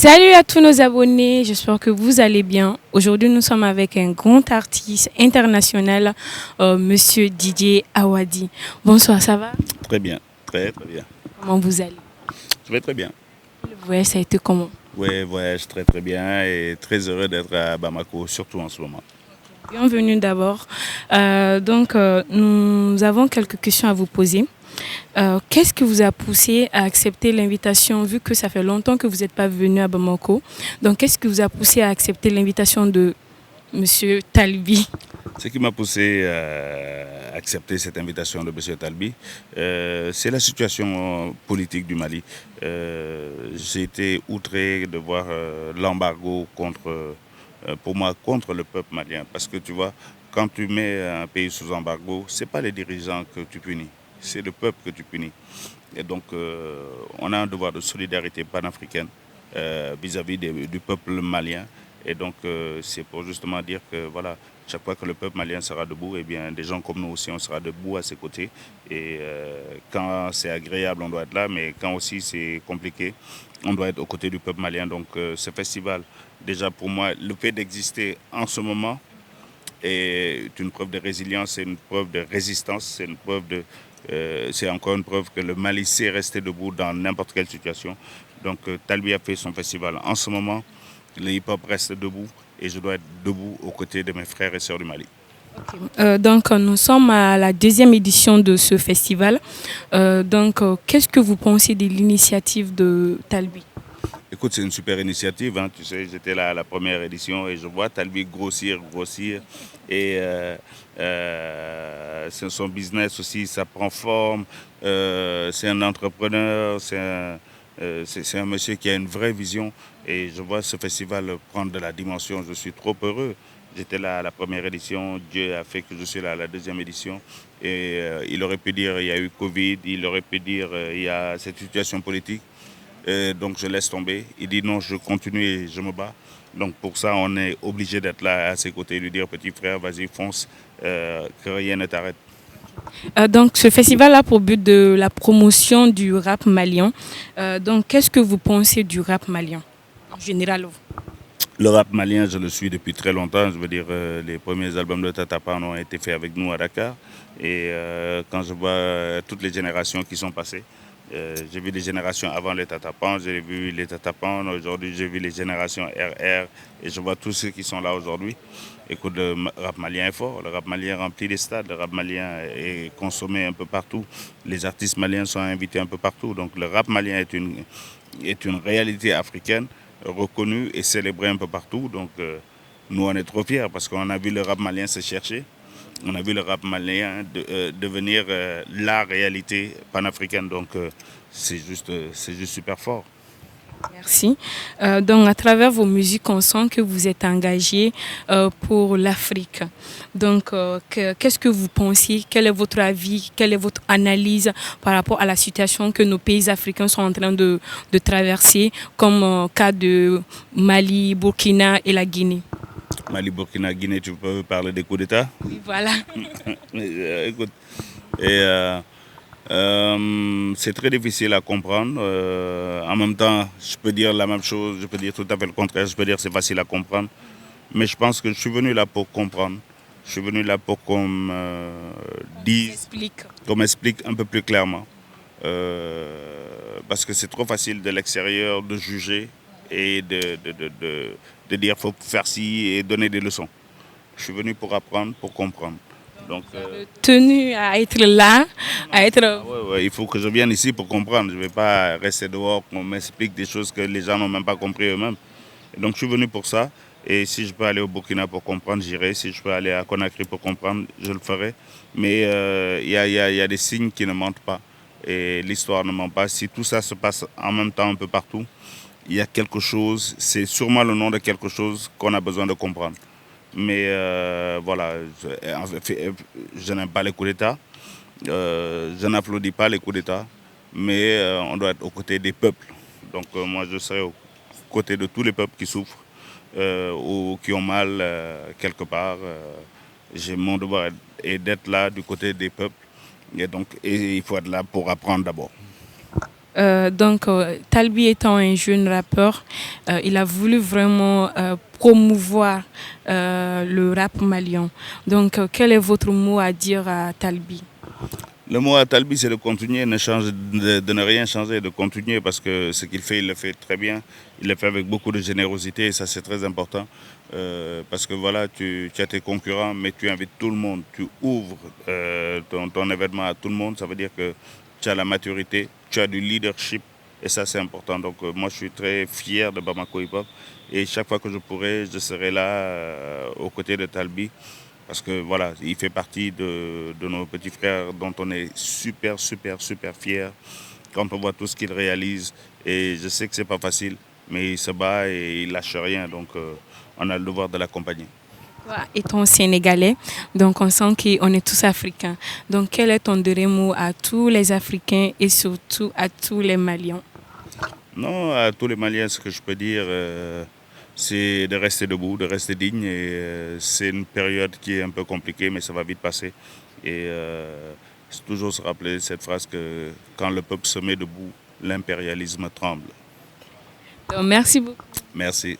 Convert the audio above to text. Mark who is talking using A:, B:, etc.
A: Salut à tous nos abonnés, j'espère que vous allez bien. Aujourd'hui, nous sommes avec un grand artiste international, Monsieur Didier Awadi. Bonsoir, ça va?
B: Très bien, très très bien.
A: Comment vous allez?
B: Je vais très bien.
A: Le voyage, ça a été comment?
B: Oui, voyage très très bien et très heureux d'être à Bamako, surtout en ce moment.
A: Bienvenue d'abord. Nous avons quelques questions à vous poser. Qu'est-ce qui vous a poussé à accepter l'invitation, vu que ça fait longtemps que vous n'êtes pas venu à Bamako? Donc, qu'est-ce qui vous a poussé à accepter l'invitation de Monsieur Talbi?
B: Ce qui m'a poussé à accepter cette invitation de M. Talbi, c'est la situation politique du Mali. J'ai été outré de voir l'embargo pour moi, contre le peuple malien. Parce que tu vois, quand tu mets un pays sous embargo, ce n'est pas les dirigeants que tu punis, c'est le peuple que tu punis. Et donc, on a un devoir de solidarité panafricaine vis-à-vis du peuple malien. Et donc, c'est pour justement dire que voilà, chaque fois que le peuple malien sera debout, eh bien, des gens comme nous aussi, on sera debout à ses côtés. Et quand c'est agréable, on doit être là, mais quand aussi c'est compliqué, on doit être aux côtés du peuple malien. Donc, ce festival, déjà pour moi, le fait d'exister en ce moment est une preuve de résilience, c'est une preuve de résistance, c'est encore une preuve que le Mali sait rester debout dans n'importe quelle situation. Donc, Talbi a fait son festival en ce moment. Le hip-hop reste debout et je dois être debout aux côtés de mes frères et sœurs du Mali.
A: Nous sommes à la deuxième édition de ce festival. Qu'est-ce que vous pensez de l'initiative de Talbi?
B: Écoute, c'est une super initiative. Hein. Tu sais, j'étais là à la première édition et je vois Talbi grossir, grossir. Et son business aussi, ça prend forme. C'est un entrepreneur, c'est un monsieur qui a une vraie vision. Et je vois ce festival prendre de la dimension. Je suis trop heureux. J'étais là à la première édition. Dieu a fait que je suis là à la deuxième édition. Et il aurait pu dire il y a eu Covid, il aurait pu dire il y a cette situation politique. Donc je laisse tomber. Il dit non, je continue et je me bats. Donc pour ça, on est obligé d'être là à ses côtés, lui dire petit frère, vas-y, fonce, que rien ne t'arrête.
A: Ce festival a pour but de la promotion du rap malien. Qu'est-ce que vous pensez du rap malien en général?
B: Le rap malien, je le suis depuis très longtemps. Je veux dire, les premiers albums de Tata Pan ont été faits avec nous à Dakar. Et quand je vois toutes les générations qui sont passées, j'ai vu les générations avant les Tatapan, j'ai vu les Tatapan, aujourd'hui j'ai vu les générations RR et je vois tous ceux qui sont là aujourd'hui. Écoute, le rap malien est fort, le rap malien remplit les stades, le rap malien est consommé un peu partout, les artistes maliens sont invités un peu partout. Donc le rap malien est une réalité africaine reconnue et célébrée un peu partout. Donc nous on est trop fiers parce qu'on a vu le rap malien se chercher. On a vu le rap malien devenir la réalité panafricaine. Donc c'est juste super fort.
A: Merci. À travers vos musiques, on sent que vous êtes engagé pour l'Afrique. Qu'est-ce que vous pensez? Quel est votre avis? Quelle est votre analyse par rapport à la situation que nos pays africains sont en train de traverser, comme cas de Mali, Burkina et la Guinée?
B: Mali, Burkina, Guinée, tu peux parler des coups d'État?
A: Oui, voilà.
B: Écoute, c'est très difficile à comprendre. En même temps, je peux dire la même chose, je peux dire tout à fait le contraire, je peux dire que c'est facile à comprendre. Mais je pense que je suis venu là pour comprendre. Je suis venu là pour qu'on me dise, qu'on m'explique un peu plus clairement. Parce que c'est trop facile de l'extérieur de juger et de dire qu'il faut faire ci et donner des leçons. Je suis venu pour apprendre, pour comprendre.
A: Donc, tenu à être là, à être...
B: Ouais, il faut que je vienne ici pour comprendre. Je ne vais pas rester dehors, qu'on m'explique des choses que les gens n'ont même pas compris eux-mêmes. Donc je suis venu pour ça. Et si je peux aller au Burkina pour comprendre, j'irai. Si je peux aller à Conakry pour comprendre, je le ferai. Mais il y a des signes qui ne mentent pas. Et l'histoire ne ment pas. Si tout ça se passe en même temps un peu partout, il y a quelque chose, c'est sûrement le nom de quelque chose qu'on a besoin de comprendre. Mais voilà, je n'aime pas les coups d'État. Je n'applaudis pas les coups d'État. Mais on doit être aux côtés des peuples. Donc moi, je serai aux côtés de tous les peuples qui souffrent ou qui ont mal quelque part. Mon devoir est d'être là du côté des peuples. Et donc, il faut être là pour apprendre d'abord.
A: Talbi étant un jeune rappeur, il a voulu vraiment promouvoir le rap malien. Quel est votre mot à dire à Talbi?
B: Le mot à Talbi, c'est de continuer, de ne rien changer, de continuer parce que ce qu'il fait, il le fait très bien. Il le fait avec beaucoup de générosité et ça, c'est très important. Parce que voilà, tu as tes concurrents, mais tu invites tout le monde. Tu ouvres ton événement à tout le monde. Ça veut dire que tu as la maturité, tu as du leadership et ça, c'est important. Donc, moi, je suis très fier de Bamako Hip Hop et chaque fois que je pourrai, je serai là aux côtés de Talbi. Parce que voilà, il fait partie de nos petits frères dont on est super, super, super fiers quand on voit tout ce qu'il réalise. Et je sais que c'est pas facile, mais il se bat et il lâche rien. Donc on a le devoir de l'accompagner.
A: Toi, étant sénégalais, donc on sent qu'on est tous africains. Donc quel est ton dernier mot à tous les Africains et surtout à tous les Maliens?
B: Non, à tous les Maliens, ce que je peux dire, c'est de rester debout, de rester digne. Et c'est une période qui est un peu compliquée, mais ça va vite passer. Et c'est toujours se rappeler cette phrase que quand le peuple se met debout, l'impérialisme tremble.
A: Donc, merci beaucoup.
B: Merci.